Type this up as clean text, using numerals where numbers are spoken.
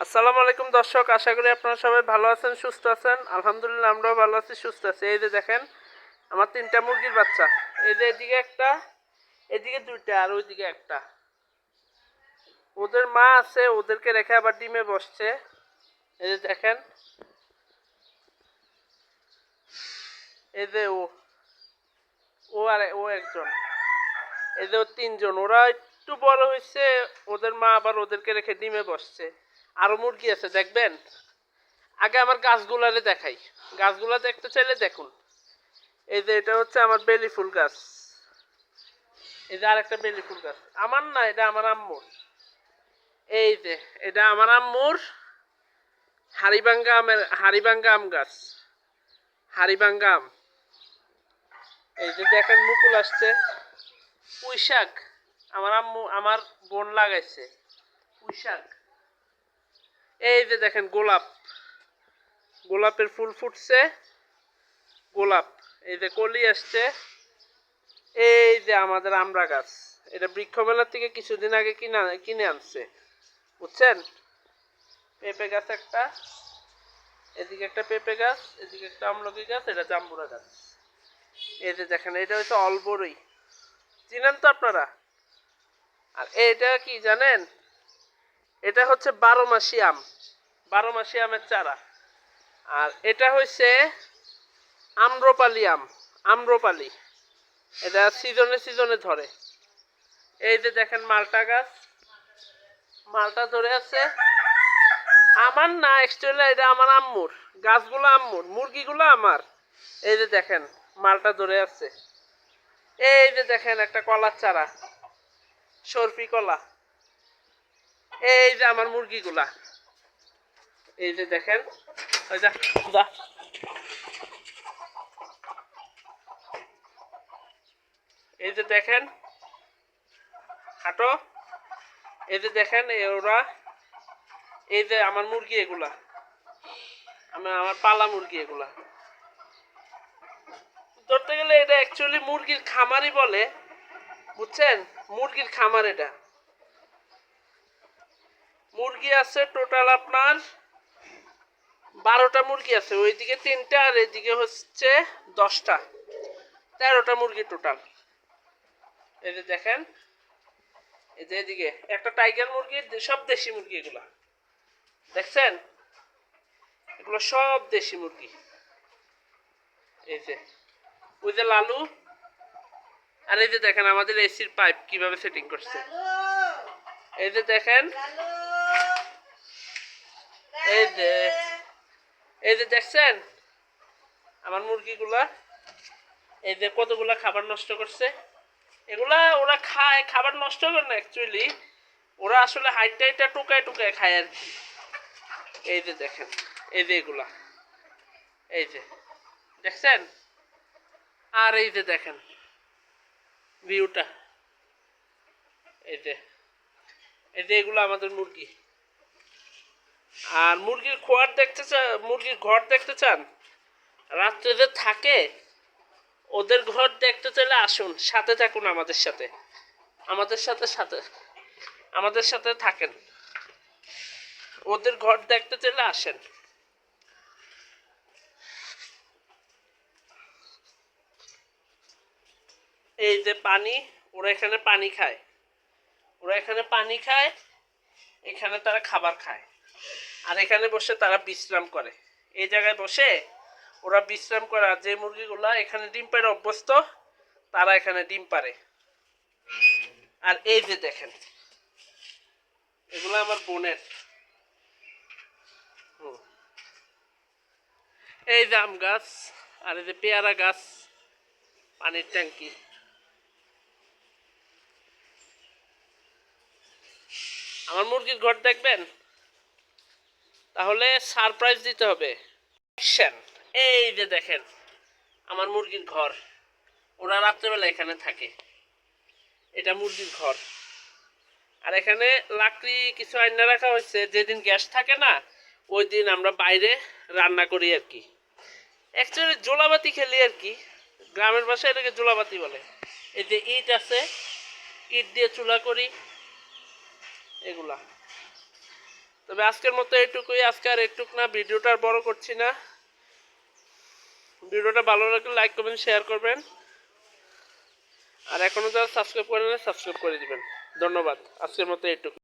আসসালামু আলাইকুম দর্শক, আশা করি আপনারা সবাই ভালো আছেন, সুস্থ আছেন। আলহামদুলিল্লাহ আমরাও ভালো আছি, সুস্থ আছি। এই যে দেখেন আমার 3টা মুরগির বাচ্চা। এই যে এদিকে একটা, এদিকে 2টা, আর ওইদিকে একটা। ওদের মা আছে, ওদেরকে রেখে আবার ডিমে বসছে। এই যে দেখেন, এই যে ও আর ও একজন, এই যে 3জন। ওরা একটু বড় হয়েছে, ওদের মা আবার ওদেরকে রেখে ডিমে বসছে। আরো মুরগি আছে, দেখবেন। আগে আমার গাছগুলারে দেখাই। গাছগুলা দেখতে চাইলে দেখুন। এই যে এটা হচ্ছে আমার বেলি ফুল গাছ। এই যে আরেকটা বেলি ফুল গাছ, আমার না, এটা আমার আম্মুর। এই যে এটা আমার আম্মুর হাড়িভাঙ্গা আম গাছ, হাড়িভাঙ্গা আম। এই যে দেখেন মুকুল আসছে। পুঁই শাক আমার বোন লাগাইছে পুঁই শাক। এই যে দেখেন গোলাপের ফুল ফুটছে, গোলাপ। এই যে কলি আসছে। এই যে আমাদের আমড়া গাছ, এটা বৃক্ষ মেলার থেকে কিছুদিন আগে কিনে আনছে, বুঝছেন। পেঁপে গাছ একটা, এদিকে একটা পেঁপে গাছ, এদিকে একটা আমলকি গাছ, এটা জাম্বুরা গাছ। এই যে দেখেন, এটা হচ্ছে অলবরই, চিনেন তো আপনারা। আর এটা কি জানেন, এটা হচ্ছে 12 মাসি আম, 12 মাসি আমের চারা। আর এটা হচ্ছে আম্রপালি আম, আম্রপালি। এটা সিজনে সিজনে ধরে। এই যে দেখেন মালটা গাছ, মালটা ধরে আছে। আমার না, অ্যাকচুয়ালি এটা আমার আম্মুর। গাছগুলো আম্মুর, মুরগিগুলো আমার। এই যে দেখেন মালটা ধরে আছে। এই যে দেখেন একটা কলার চারা, সরফি কলা। এই যে আমার মুরগিগুলা, এই যে দেখেন। ওই যা যা। এই যে দেখেন, হাঁটো। এই যে দেখেন ওরা, এই যে আমার মুরগি এগুলা, আমার পালা মুরগি এগুলা। ধরতে গেলে এটা অ্যাকচুয়ালি মুরগির খামারই বলে, বুঝছেন। মুরগির খামার এটা। মুরগি আছে টোটাল আপনার 12টা মুরগি আছে। ওইদিকে 3টা, আর এদিকে হচ্ছে 10টা, 13টা মুরগি টোটাল। এই যে দেখেন, এই যে এদিকে একটা টাইগার মুরগি, সব দেশি মুরগি এগুলা, দেখছেন। এগুলো সব দেশি মুরগি। এই যে ওই যে লালু। আর এই যে দেখেন আমাদের এসির পাইপ কিভাবে সেটিং করছে। এই যে দেখেন, এই যে এই যে দেখছেন আমার মুরগিগুলা। এই যে কতগুলা খাবার নষ্ট করছে। এগুলা ওরা খায়, খাবার নষ্ট করে না অ্যাকচুয়ালি, ওরা আসলে হাইটটা টুকায় টুকায় খায় আর কি। এই যে দেখেন, এই যে এগুলা, এই যে দেখছেন। আর এই যে দেখেন ভিউটা, এই যে এই যে এগুলো আমাদের মুরগি। আর মুরগির ঘর দেখতে চান, রাত্রে যে থাকে, ওদের ঘর দেখতে চাইলে আসুন, সাথে থাকুন আমাদের সাথে, আমাদের সাথে সাথে আমাদের সাথে থাকেন। ওদের ঘর দেখতে চাইলে আসেন। এই যে পানি, ওরা এখানে পানি খায়, ওরা এখানে পানি খায়, এখানে তারা খাবার খায়। আর এখানে বসে তারা বিশ্রাম করে। এই জায়গায় বসে ওরা বিশ্রাম করে। আর যে মুরগিগুলা এখানে ডিম পাড়ে অভ্যস্ত, তারা এখানে ডিম পাড়ে। আর এই যে দেখেন, এগুলো আমার বোনের। এই যে আম গাছ, আর এই যে পেয়ারা গাছ, পানির ট্যাঙ্কি। আমার মুরগির ঘর দেখবেন, তাহলে সারপ্রাইজ দিতে হবে। এই যে দেখেন আমার মুরগির ঘর, ওরা রাত্রেবেলা এখানে থাকে। এটা মুরগির ঘর। আর এখানে লাকড়ি কিছু আইনা রাখা হয়েছে, যেদিন গ্যাস থাকে না, ওই দিন আমরা বাইরে রান্না করি আর কি। অ্যাকচুয়ালি জোলাবাতি খেলি আর কি, গ্রামের ভাষায় এটাকে জোলাবাতি বলে। এই যে ইট আছে, ইট দিয়ে চুলা করি এগুলা। তবে আজকের মতো এইটুকুই, আজকে আর এইটুক না, ভিডিওটা আর বড় করছি না। ভিডিওটা ভালো লাগলে লাইক করবেন, শেয়ার করবেন, আর এখনো যারা সাবস্ক্রাইব করেন না সাবস্ক্রাইব করে দিবেন। ধন্যবাদ, আজকের মতো এইটুকু।